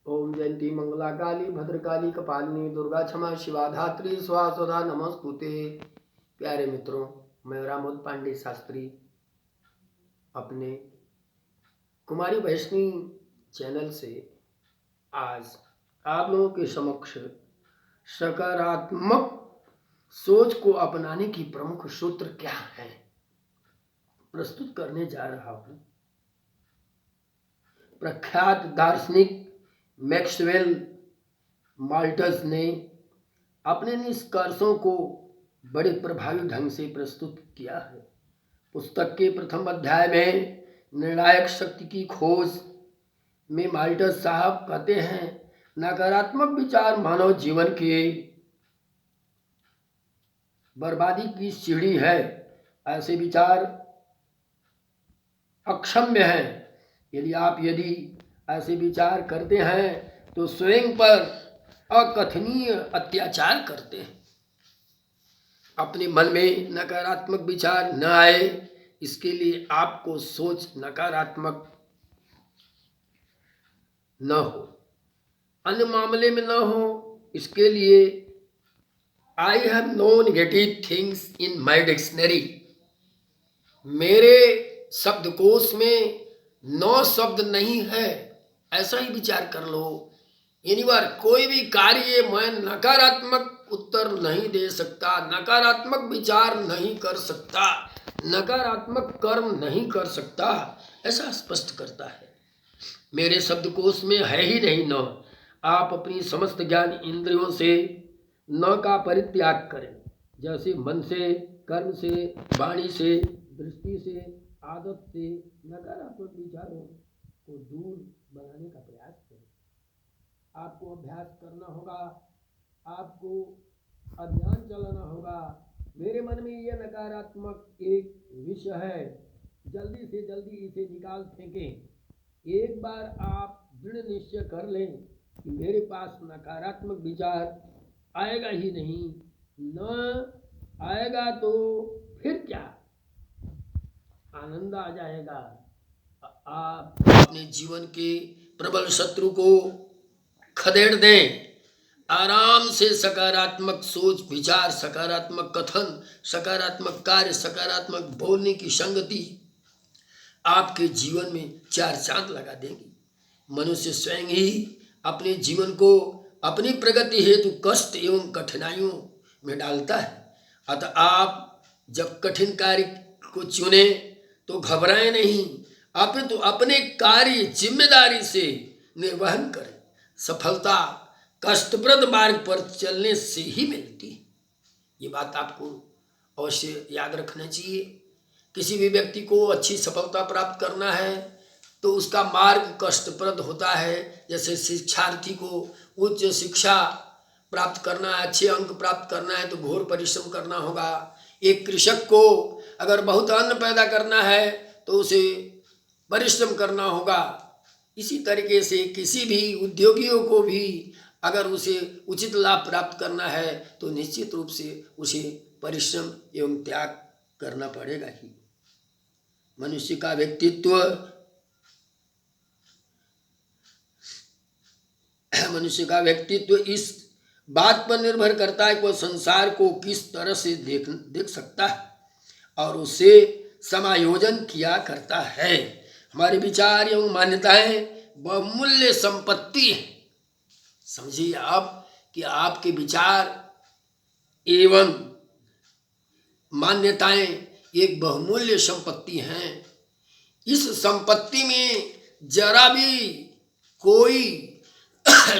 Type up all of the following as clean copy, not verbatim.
ओम जयंती मंगला काली भद्रकाली कपालिनी दुर्गा क्षमा शिवा धात्री स्वाहा नमस्कुते। प्यारे मित्रों, मैं रामोद पांडे शास्त्री अपने कुमारी वैष्णवी चैनल से आज आप लोगों के समक्ष सकारात्मक सोच को अपनाने की प्रमुख सूत्र क्या है प्रस्तुत करने जा रहा हूं। प्रख्यात दार्शनिक मैक्सवेल माल्टस ने अपने निष्कर्षों को बड़े प्रभावी ढंग से प्रस्तुत किया है। पुस्तक के प्रथम अध्याय में निर्णायक शक्ति की खोज में माल्टस साहब कहते हैं, नकारात्मक विचार मानव जीवन के बर्बादी की सीढ़ी है। ऐसे विचार अक्षम्य हैं। यदि ऐसे विचार करते हैं तो स्वयं पर अकथनीय अत्याचार करते हैं। अपने मन में नकारात्मक विचार न आए, इसके लिए आपको सोच नकारात्मक न हो, अन्य मामले में न हो, इसके लिए I have no negative things in my dictionary. मेरे शब्दकोश में 9 शब्द नहीं है, ऐसा ही विचार कर लो। यानी बार कोई भी कार्य मैं नकारात्मक उत्तर नहीं दे सकता, नकारात्मक विचार नहीं कर सकता, नकारात्मक कर्म नहीं कर सकता, ऐसा स्पष्ट करता है। मेरे शब्दकोश में है ही नहीं न। आप अपनी समस्त ज्ञान इंद्रियों से न का परित्याग करें, जैसे मन से, कर्म से, वाणी से, दृष्टि से, आदत से नकारात्मक विचारों को दूर बनाने का प्रयास करें। आपको अभ्यास करना होगा, आपको अभियान चलाना होगा। मेरे मन में यह नकारात्मक एक विषय है, जल्दी से जल्दी इसे निकाल फेंकें। एक बार आप दृढ़ निश्चय कर लें कि मेरे पास नकारात्मक विचार आएगा ही नहीं, न आएगा तो फिर क्या, आनंद आ जाएगा। आप अपने जीवन के प्रबल शत्रु को खदेड़ दें। आराम से सकारात्मक सोच विचार, सकारात्मक कथन, सकारात्मक कार्य, सकारात्मक बोलने की संगति आपके जीवन में 4 चांद लगा देंगी। मनुष्य स्वयं ही अपने जीवन को अपनी प्रगति हेतु कष्ट एवं कठिनाइयों में डालता है। अतः आप जब कठिन कार्य को चुने तो घबराएं नहीं, अपितु अपने कार्य जिम्मेदारी से निर्वहन करें। सफलता कष्टप्रद मार्ग पर चलने से ही मिलती है। ये बात आपको अवश्य याद रखना चाहिए। किसी भी व्यक्ति को अच्छी सफलता प्राप्त करना है तो उसका मार्ग कष्टप्रद होता है। जैसे शिक्षार्थी को उच्च शिक्षा प्राप्त करना है, अच्छे अंक प्राप्त करना है तो घोर परिश्रम करना होगा। एक कृषक को अगर बहुत अन्न पैदा करना है तो उसे परिश्रम करना होगा। इसी तरीके से किसी भी उद्योगियों को भी अगर उसे उचित लाभ प्राप्त करना है तो निश्चित रूप से उसे परिश्रम एवं त्याग करना पड़ेगा ही। मनुष्य का व्यक्तित्व इस बात पर निर्भर करता है कि वह संसार को किस तरह से देख सकता है और उसे समायोजन किया करता है। हमारे विचार एवं मान्यताएं बहुमूल्य संपत्ति है। समझिए आप कि आपके विचार एवं मान्यताएं एक बहुमूल्य संपत्ति हैं। इस संपत्ति में जरा भी कोई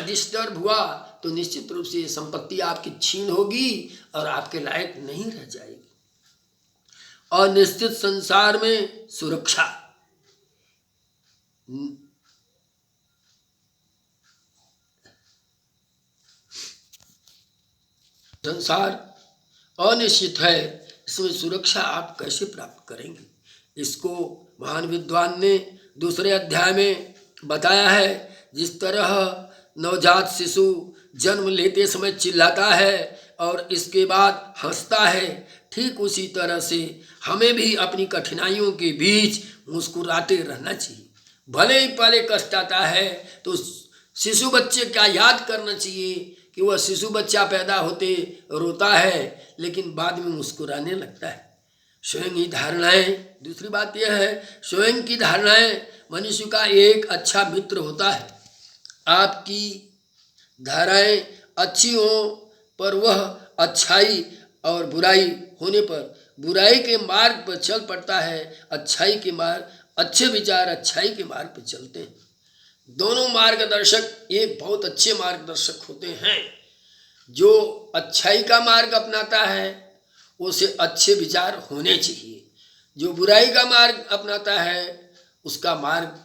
डिस्टर्ब हुआ तो निश्चित रूप से संपत्ति आपकी छीन होगी और आपके लायक नहीं रह जाएगी। अनिश्चित संसार में सुरक्षा। संसार अनिश्चित है, इसमें सुरक्षा आप कैसे प्राप्त करेंगे? इसको महान विद्वान ने दूसरे अध्याय में बताया है। जिस तरह नवजात शिशु जन्म लेते समय चिल्लाता है और इसके बाद हंसता है, ठीक उसी तरह से हमें भी अपनी कठिनाइयों के बीच मुस्कुराते रहना चाहिए। भले ही पहले कष्ट आता है तो शिशु बच्चे का याद करना चाहिए कि वह शिशु बच्चा पैदा होते रोता है लेकिन बाद में मुस्कुराने लगता है। स्वयं ही धारणाएं, दूसरी बात यह है, स्वयं की धारणाएं मनुष्य का एक अच्छा मित्र होता है। आपकी धाराएं अच्छी हो पर वह अच्छाई और बुराई होने पर बुराई के मार्ग पर चल पड़ता है, अच्छाई के मार्ग, अच्छे विचार अच्छाई के मार्ग पर चलते हैं। दोनों मार्गदर्शक एक बहुत अच्छे मार्गदर्शक होते हैं। जो अच्छाई का मार्ग अपनाता है उसे अच्छे विचार होने चाहिए, जो बुराई का मार्ग अपनाता है उसका मार्ग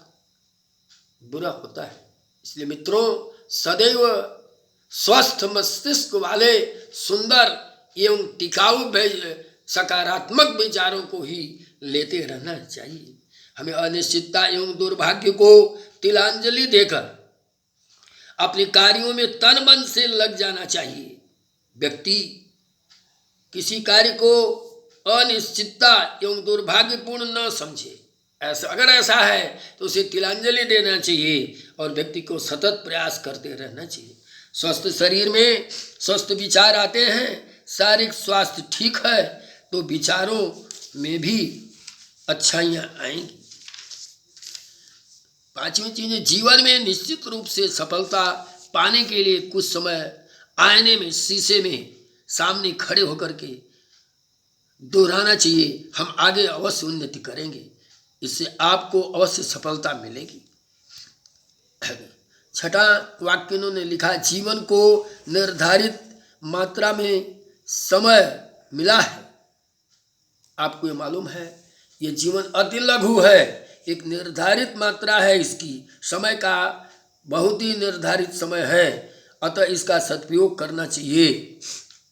बुरा होता है। इसलिए मित्रों, सदैव स्वस्थ मस्तिष्क वाले सुंदर एवं टिकाऊ सकारात्मक विचारों को ही लेते रहना चाहिए। हमें अनिश्चितता एवं दुर्भाग्य को तिलांजलि देकर अपने कार्यों में तन मन से लग जाना चाहिए। व्यक्ति किसी कार्य को अनिश्चितता एवं दुर्भाग्यपूर्ण न समझे। अगर ऐसा है तो उसे तिलांजलि देना चाहिए और व्यक्ति को सतत प्रयास करते रहना चाहिए। स्वस्थ शरीर में स्वस्थ विचार आते हैं, शारीरिक स्वास्थ्य ठीक है तो विचारों में भी अच्छाइयाँ आएंगी। पांचवी चीज़, जीवन में निश्चित रूप से सफलता पाने के लिए कुछ समय आईने में, शीशे में सामने खड़े होकर के दोहराना चाहिए, हम आगे अवश्य उन्नति करेंगे, इससे आपको अवश्य सफलता मिलेगी। छठा वाक्य इन्होंने लिखा, जीवन को निर्धारित मात्रा में समय मिला है। आपको ये मालूम है ये जीवन अति लघु है, एक निर्धारित मात्रा है, इसकी समय का बहुत ही निर्धारित समय है, अतः इसका सदुपयोग करना चाहिए।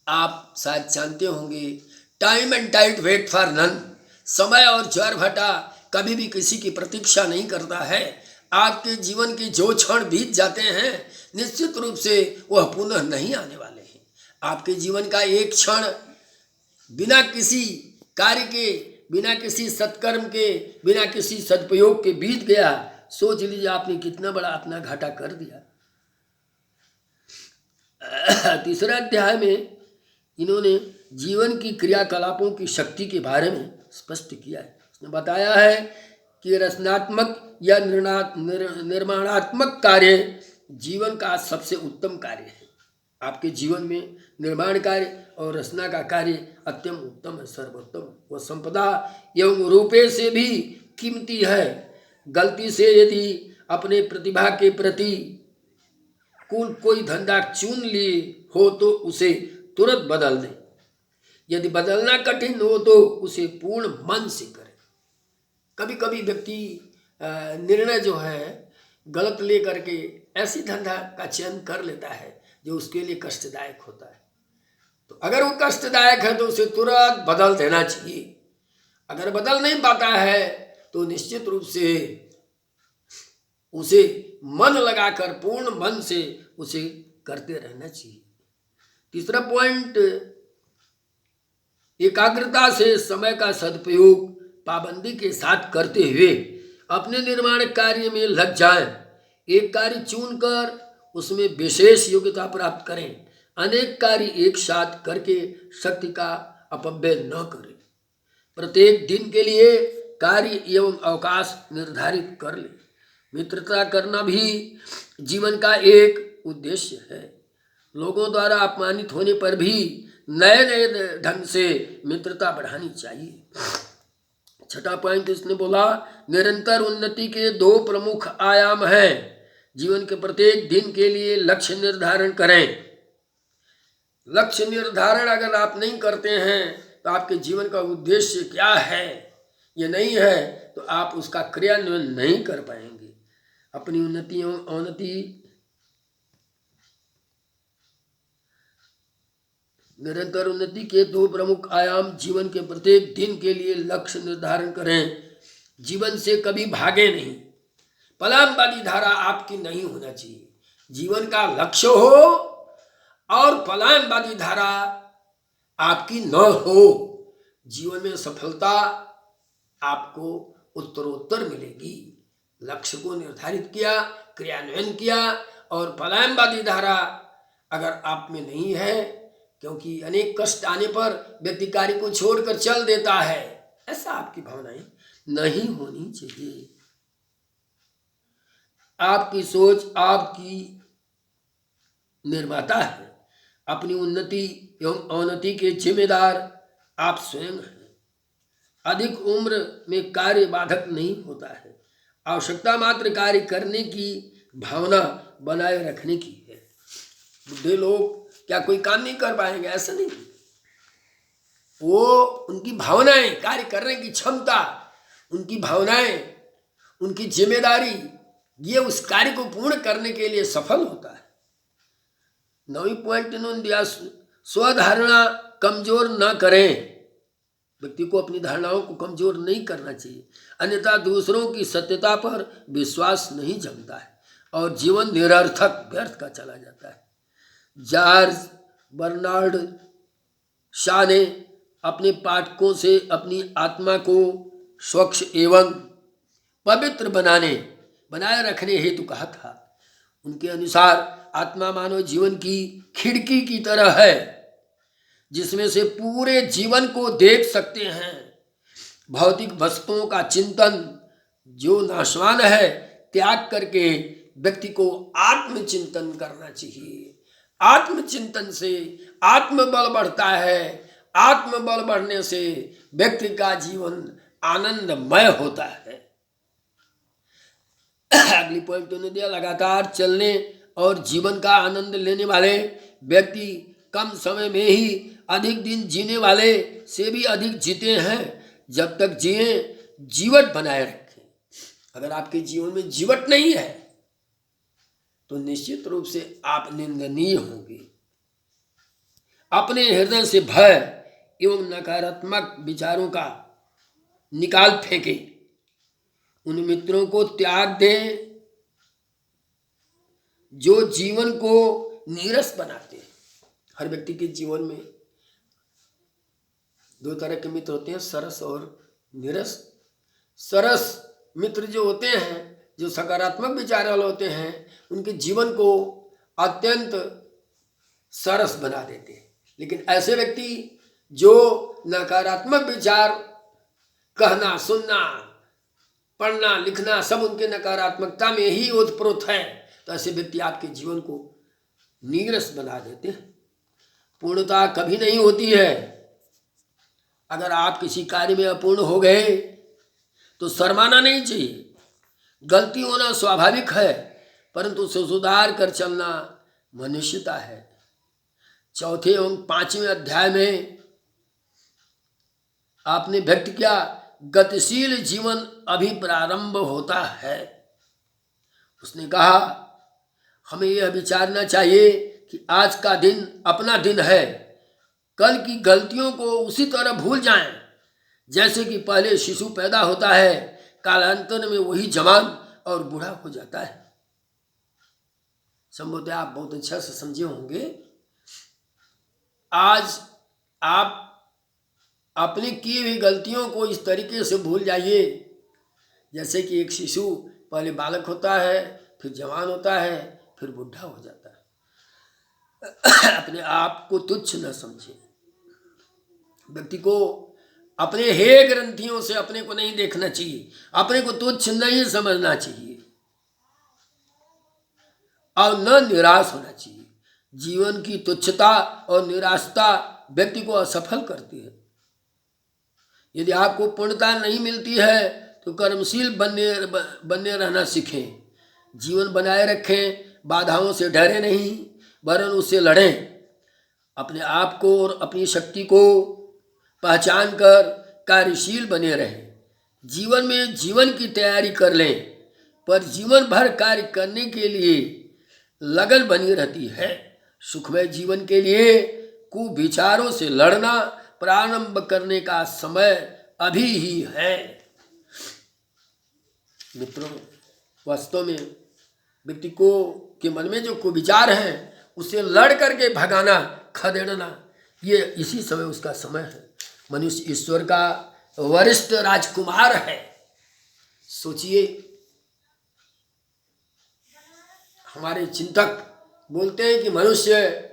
आप शायद जानते होंगे, time and tide wait for none, समय और ज्वार भाटा कभी भी किसी की प्रतीक्षा नहीं करता है। आपके जीवन के जो क्षण बीत जाते हैं निश्चित रूप से वह पुनः नहीं आने वाले हैं। आपके जीवन का एक क्षण बिना किसी कार्य के, बिना किसी सत्कर्म के, बिना किसी सदुपयोग के बीत गया, सोच लीजिए आपने कितना बड़ा अपना घाटा कर दिया। तीसरा अध्याय में इन्होंने जीवन की क्रियाकलापों की शक्ति के बारे में स्पष्ट किया है। उसने बताया है कि रचनात्मक या निर्माणात्मक कार्य जीवन का सबसे उत्तम कार्य है। आपके जीवन में निर्माण कार्य और रचना का कार्य अत्यंत उत्तम है, सर्वोत्तम। वह संपदा एवं रूपे से भी कीमती है। गलती से यदि अपने प्रतिभा के प्रति कोई धंधा चुन लिए हो तो उसे तुरंत बदल दें। यदि बदलना कठिन हो तो उसे पूर्ण मन से करें। कभी कभी व्यक्ति निर्णय जो है गलत ले करके ऐसी धंधा का चयन कर लेता है जो उसके लिए कष्टदायक होता है। तो अगर वो कष्टदायक है तो उसे तुरंत बदल देना चाहिए। अगर बदल नहीं पाता है तो निश्चित रूप से उसे मन लगाकर पूर्ण मन से उसे करते रहना चाहिए। तीसरा पॉइंट, एकाग्रता से समय का सदुपयोग पाबंदी के साथ करते हुए अपने निर्माण कार्य में लग जाएं। एक कार्य चुनकर उसमें विशेष योग्यता प्राप्त करें। अनेक कार्य एक साथ करके शक्ति का अपव्यय न करें। प्रत्येक दिन के लिए कार्य एवं अवकाश निर्धारित कर लें। मित्रता करना भी जीवन का एक उद्देश्य है। लोगों द्वारा अपमानित होने पर भी नए नए ढंग से मित्रता बढ़ानी चाहिए। छठा पॉइंट इसने बोला, निरंतर उन्नति के दो प्रमुख आयाम हैं। जीवन के प्रत्येक दिन के लिए लक्ष्य निर्धारण करें। लक्ष्य निर्धारण अगर आप नहीं करते हैं तो आपके जीवन का उद्देश्य क्या है ये नहीं है तो आप उसका क्रियान्वयन नहीं कर पाएंगे। अपनी उन्नति एवं अवनति, निरंतर उन्नति के दो प्रमुख आयाम, जीवन के प्रत्येक दिन के लिए लक्ष्य निर्धारण करें। जीवन से कभी भागे नहीं। पलायनवादी धारा आपकी नहीं होना चाहिए। जीवन का लक्ष्य हो और पलायनवादी धारा आपकी न हो। जीवन में सफलता आपको उत्तरोत्तर मिलेगी। लक्ष्य को निर्धारित किया, क्रियान्वयन किया और पलायनवादी धारा अगर आप में नहीं है, क्योंकि अनेक कष्ट आने पर व्यक्ति कार्य को छोड़कर चल देता है, ऐसा आपकी भावनाएं नहीं होनी चाहिए। आपकी सोच आपकी निर्माता है। अपनी उन्नति एवं अवनति के जिम्मेदार आप स्वयं हैं। अधिक उम्र में कार्य बाधक नहीं होता है। आवश्यकता मात्र कार्य करने की भावना बनाए रखने की है। बुढ़े लोग क्या कोई काम नहीं कर पाएंगे? ऐसा नहीं। वो उनकी भावनाएं, कार्य करने की क्षमता, उनकी भावनाएं, उनकी जिम्मेदारी, ये उस कार्य को पूर्ण करने के लिए सफल होता है। 9वीं पॉइंट इन्होंने दिया, स्वधारणा कमजोर न करें। व्यक्ति को अपनी धारणाओं को कमजोर नहीं करना चाहिए, अन्यथा दूसरों की सत्यता पर विश्वास नहीं जमता है और जीवन निरर्थक व्यर्थ का चला जाता है। जॉर्ज बर्नार्ड शॉ ने अपने पाठकों से अपनी आत्मा को स्वच्छ एवं पवित्र बनाए रखने हेतु कहा था। उनके अनुसार आत्मा मानव जीवन की खिड़की की तरह है, जिसमें से पूरे जीवन को देख सकते हैं। भौतिक वस्तुओं का चिंतन जो नाशवान है त्याग करके व्यक्ति को आत्मचिंतन करना चाहिए। आत्मचिंतन से आत्मबल बढ़ता है। आत्मबल बढ़ने से व्यक्ति का जीवन आनंदमय होता है। अगली पॉइंट उन्होंने दिया, लगातार चलने और जीवन का आनंद लेने वाले व्यक्ति कम समय में ही अधिक दिन जीने वाले से भी अधिक जीते हैं। जब तक जिए जीवट बनाए रखें। अगर आपके जीवन में जीवट नहीं है तो निश्चित रूप से आप निंदनीय होंगे। अपने हृदय से भय एवं नकारात्मक विचारों का निकाल फेंके। उन मित्रों को त्याग दें जो जीवन को नीरस बनाते हैं। हर व्यक्ति के जीवन में दो तरह के मित्र होते हैं, सरस और नीरस। सरस मित्र जो होते हैं, जो सकारात्मक विचार वाले होते हैं, उनके जीवन को अत्यंत सरस बना देते हैं। लेकिन ऐसे व्यक्ति जो नकारात्मक विचार, कहना, सुनना, पढ़ना, लिखना सब उनके नकारात्मकता में ही ओतप्रोत है, तो ऐसे व्यक्ति आपके जीवन को नीरस बना देते हैं। पूर्णता कभी नहीं होती है। अगर आप किसी कार्य में अपूर्ण हो गए तो शर्माना नहीं चाहिए। गलती होना स्वाभाविक है, परंतु उसे सुधार कर चलना मनुष्यता है। 4 एवं 5वें अध्याय में आपने व्यक्त किया, गतिशील जीवन अभी प्रारंभ होता है। उसने कहा, हमें यह विचारना चाहिए कि आज का दिन अपना दिन है। कल की गलतियों को उसी तरह भूल जाएं जैसे कि पहले शिशु पैदा होता है, कालांतर में वही जवान और बूढ़ा हो जाता है। संभवतः आप बहुत अच्छा से समझे होंगे। आज आप अपनी की हुई गलतियों को इस तरीके से भूल जाइए जैसे कि एक शिशु पहले बालक होता है, फिर जवान होता है, फिर बूढ़ा हो जाता है। अपने आप को तुच्छ न समझे। व्यक्ति को अपने हे ग्रंथियों से अपने को नहीं देखना चाहिए, अपने को तुच्छ नहीं समझना चाहिए और न निराश होना चाहिए। जीवन की तुच्छता और निराशता व्यक्ति को असफल करती है। यदि आपको पूर्णता नहीं मिलती है तो कर्मशील बनने रहना सीखें। जीवन बनाए रखें, बाधाओं से डरे नहीं वरन उससे लड़ें। अपने आप को और अपनी शक्ति को पहचान कर कार्यशील बने रहें। जीवन में जीवन की तैयारी कर लें, पर जीवन भर कार्य करने के लिए लगन बनी रहती है। सुखमय जीवन के लिए कुविचारों से लड़ना प्रारंभ करने का समय अभी ही है। मित्रों, वास्तव में व्यक्ति को के मन में जो कुविचार है उसे लड़ करके भगाना, खदेड़ना, ये इसी समय उसका समय है। मनुष्य ईश्वर का वरिष्ठ राजकुमार है। सोचिए, हमारे चिंतक बोलते हैं कि मनुष्य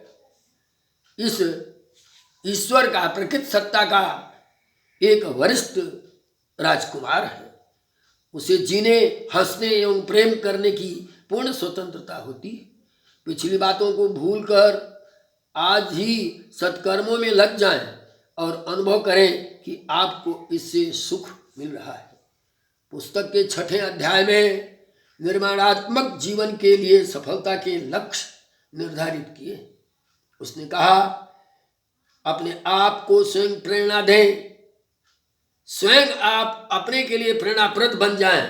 इस ईश्वर का, प्रकृति सत्ता का एक वरिष्ठ राजकुमार है। उसे जीने, हंसने एवं प्रेम करने की पूर्ण स्वतंत्रता होती है। पिछली बातों को भूलकर आज ही सत्कर्मों में लग जाएं और अनुभव करें कि आपको इससे सुख मिल रहा है। पुस्तक के 6ठे अध्याय में निर्माणात्मक जीवन के लिए सफलता के लक्ष्य निर्धारित किए। उसने कहा, अपने आप को स्वयं प्रेरणा दें, स्वयं आप अपने के लिए प्रेरणाप्रद बन जाएं,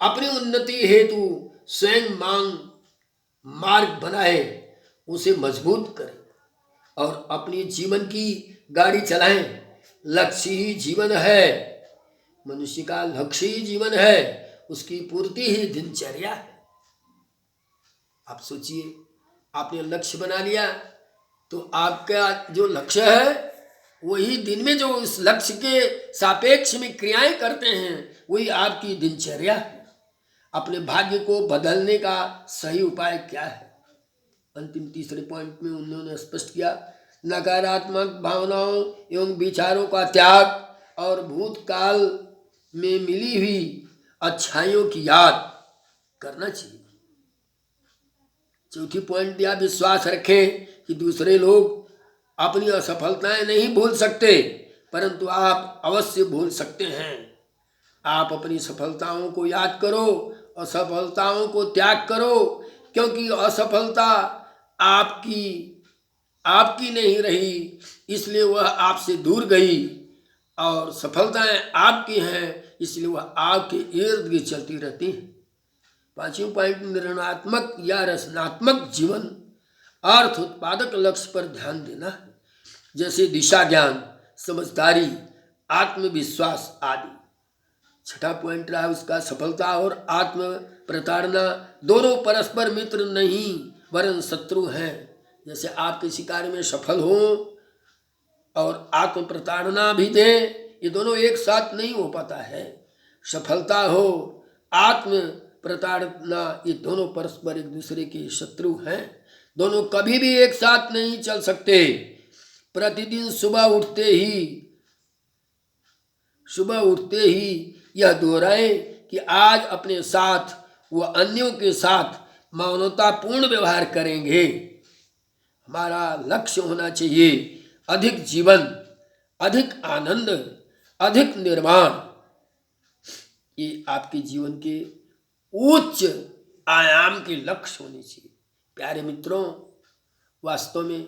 अपनी उन्नति हेतु स्वयं मार्ग बनाए, उसे मजबूत करें और अपनी जीवन की गाड़ी चलाएं। लक्ष्य ही जीवन है, मनुष्य का लक्ष्य ही जीवन है, उसकी पूर्ति ही दिनचर्या है। आप सोचिए, आपने लक्ष्य बना लिया तो आपका जो लक्ष्य है वही दिन में जो इस लक्ष्य के सापेक्ष में क्रियाएं करते हैं वही आपकी दिनचर्या है। अपने भाग्य को बदलने का सही उपाय क्या है? अंतिम तीसरे पॉइंट में उन्होंने स्पष्ट किया, नकारात्मक भावनाओं एवं विचारों का त्याग और भूतकाल में मिली हुई अच्छाइयों की याद करना चाहिए। चौथी पॉइंट दिया, विश्वास रखें कि दूसरे लोग अपनी असफलताएं नहीं भूल सकते, परंतु आप अवश्य भूल सकते हैं। आप अपनी सफलताओं को याद करो, असफलताओं को त्याग करो, क्योंकि असफलता आपकी नहीं रही, इसलिए वह आपसे दूर गई, और सफलताएं आपकी हैं, इसलिए वह आपके इर्द गिर्द चलती रहती हैं। पांचवी पॉइंट, निर्णयात्मक या रचनात्मक जीवन अर्थ उत्पादक लक्ष्य पर ध्यान देना है, जैसे दिशा ज्ञान, समझदारी, आत्मविश्वास आदि। छठा पॉइंट रहा उसका, सफलता और आत्म प्रताड़ना दोनों परस्पर मित्र नहीं वरन शत्रु हैं। जैसे आप किसी कार्य में सफल हो और आत्म प्रताड़ना भी दें, ये दोनों एक साथ नहीं हो पाता है। सफलता हो, आत्म प्रताड़ना, ये दोनों परस्पर एक दूसरे के शत्रु हैं, दोनों कभी भी एक साथ नहीं चल सकते। प्रतिदिन सुबह उठते ही यह दोहराएं कि आज अपने साथ व अन्यों के साथ मानवतापूर्ण व्यवहार करेंगे। हमारा लक्ष्य होना चाहिए अधिक जीवन, अधिक आनंद, अधिक निर्माण। ये आपके जीवन के उच्च आयाम के लक्ष्य होने चाहिए। प्यारे मित्रों, वास्तव में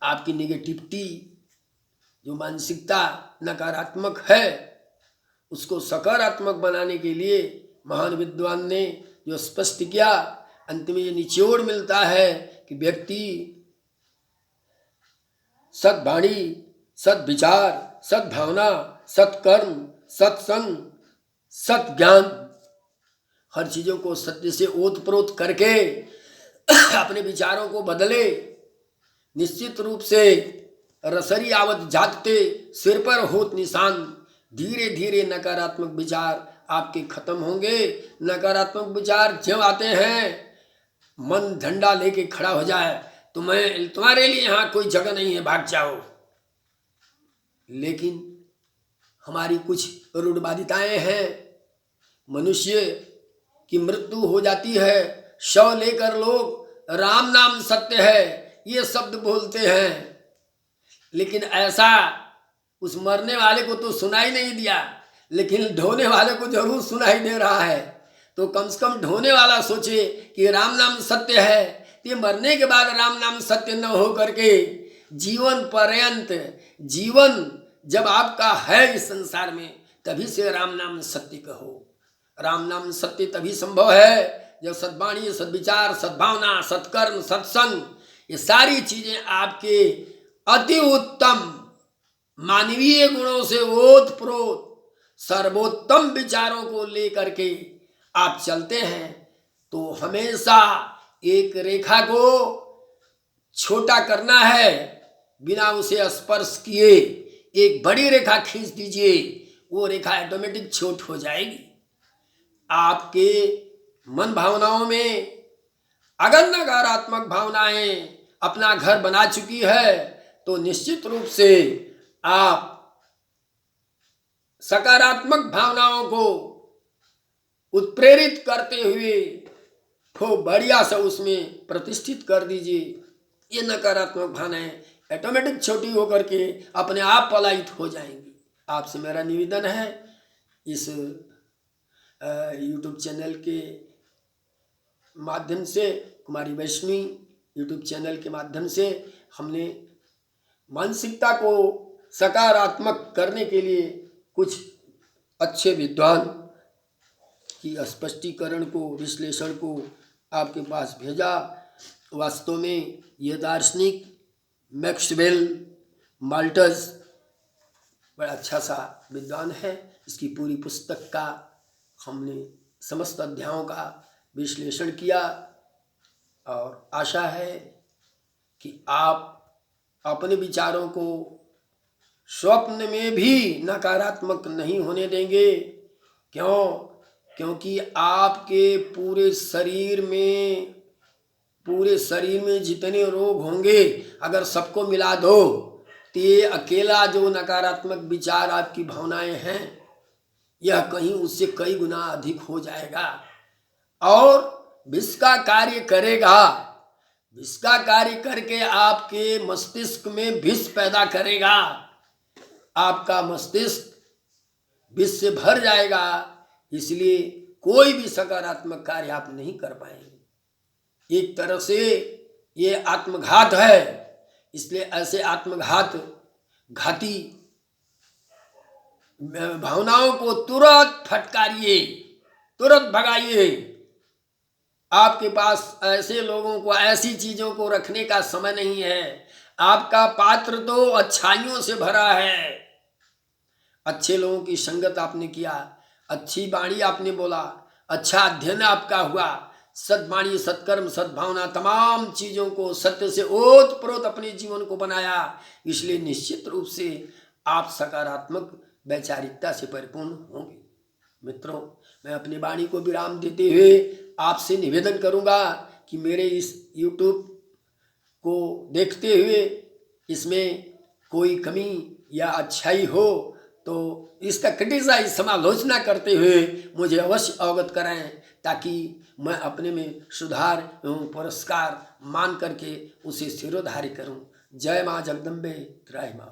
आपकी नेगेटिविटी, जो मानसिकता नकारात्मक है, उसको सकारात्मक बनाने के लिए महान विद्वान ने जो स्पष्ट किया, अंत में ये निचोड़ मिलता है कि व्यक्ति सद्वाणी, सद्विचार, सद्भावना, सत्कर्म, सत्संग, सत्ज्ञान, हर चीजों को सत्य से ओतप्रोत करके अपने विचारों को बदले। निश्चित रूप से रसरी आवत जागते सिर पर होत निशान, धीरे धीरे नकारात्मक विचार आपके खत्म होंगे। नकारात्मक विचार जब आते हैं, मन झंडा लेके खड़ा हो जाए, तुम्हारे लिए यहाँ कोई जगह नहीं है, भाग जाओ। लेकिन हमारी कुछ रूढ़वादिताएं हैं, मनुष्य की मृत्यु हो जाती है, शव लेकर लोग राम नाम सत्य है ये शब्द बोलते हैं, लेकिन ऐसा उस मरने वाले को तो सुनाई नहीं दिया, लेकिन ढोने वाले को जरूर सुनाई दे रहा है। तो कम से कम ढोने वाला सोचे कि राम नाम सत्य है, ये मरने के बाद राम नाम सत्य न हो करके जीवन पर्यंत, जीवन जब आपका है इस संसार में, तभी से राम नाम सत्य कहो। राम नाम सत्य तभी संभव है जब सद्वाणी, सद्विचार, सद्भावना, सत्कर्म, सत्संग, ये सारी चीजें आपके अति उत्तम मानवीय गुणों से ओतप्रोत सर्वोत्तम विचारों को लेकर के आप चलते हैं, तो हमेशा एक रेखा को छोटा करना है, बिना उसे स्पर्श किए एक बड़ी रेखा खींच दीजिए, वो रेखा ऑटोमेटिक छोट हो जाएगी। आपके मन भावनाओं में अगर नकारात्मक भावनाएं अपना घर बना चुकी है तो निश्चित रूप से आप सकारात्मक भावनाओं को उत्प्रेरित करते हुए खूब बढ़िया से उसमें प्रतिष्ठित कर दीजिए। ये नकारात्मक भावनाएं ऑटोमेटिक छोटी होकर के अपने आप पलायित हो जाएंगी। आपसे मेरा निवेदन है, इस यूट्यूब चैनल के माध्यम से, कुमारी वैष्णवी यूट्यूब चैनल के माध्यम से हमने मानसिकता को सकारात्मक करने के लिए कुछ अच्छे विद्वान की स्पष्टीकरण को, विश्लेषण को आपके पास भेजा। वास्तव में ये दार्शनिक मैक्सवेल माल्टज बड़ा अच्छा सा विद्वान है। इसकी पूरी पुस्तक का हमने समस्त अध्यायों का विश्लेषण किया और आशा है कि आप अपने विचारों को स्वप्न में भी नकारात्मक नहीं होने देंगे। क्योंकि आपके पूरे शरीर में जितने रोग होंगे अगर सबको मिला दो तो ये अकेला जो नकारात्मक विचार आपकी भावनाएं हैं यह कहीं उससे कई गुना अधिक हो जाएगा और विष का कार्य करेगा। विष का कार्य करके आपके मस्तिष्क में विष पैदा करेगा। आपका मस्तिष्क विष से भर जाएगा, इसलिए कोई भी सकारात्मक कार्य आप नहीं कर पाएंगे। एक तरह से ये आत्मघात है, इसलिए ऐसे घाती भावनाओं को तुरंत फटकारिए, तुरंत भगाइए। आपके पास ऐसे लोगों को, ऐसी चीजों को रखने का समय नहीं है। आपका पात्र तो अच्छाइयों से भरा है। अच्छे लोगों की संगत आपने किया, अच्छी वाणी आपने बोला, अच्छा अध्ययन आपका हुआ, सद्वाणी, सत्कर्म, सद्भावना, तमाम चीज़ों को सत्य से ओतप्रोत अपने जीवन को बनाया। इसलिए निश्चित रूप से आप सकारात्मक वैचारिकता से परिपूर्ण होंगे। मित्रों, मैं अपनी वाणी को विराम देते हुए आपसे निवेदन करूंगा कि मेरे इस YouTube को देखते हुए इसमें कोई कमी या अच्छाई हो तो इसका क्रिटिसाइज, समालोचना करते हुए मुझे अवश्य अवगत कराएं, ताकि मैं अपने में सुधार एवं पुरस्कार मान करके उसे सिरोधार्य करूं। जय माँ जगदम्बे, त्राहि माँ।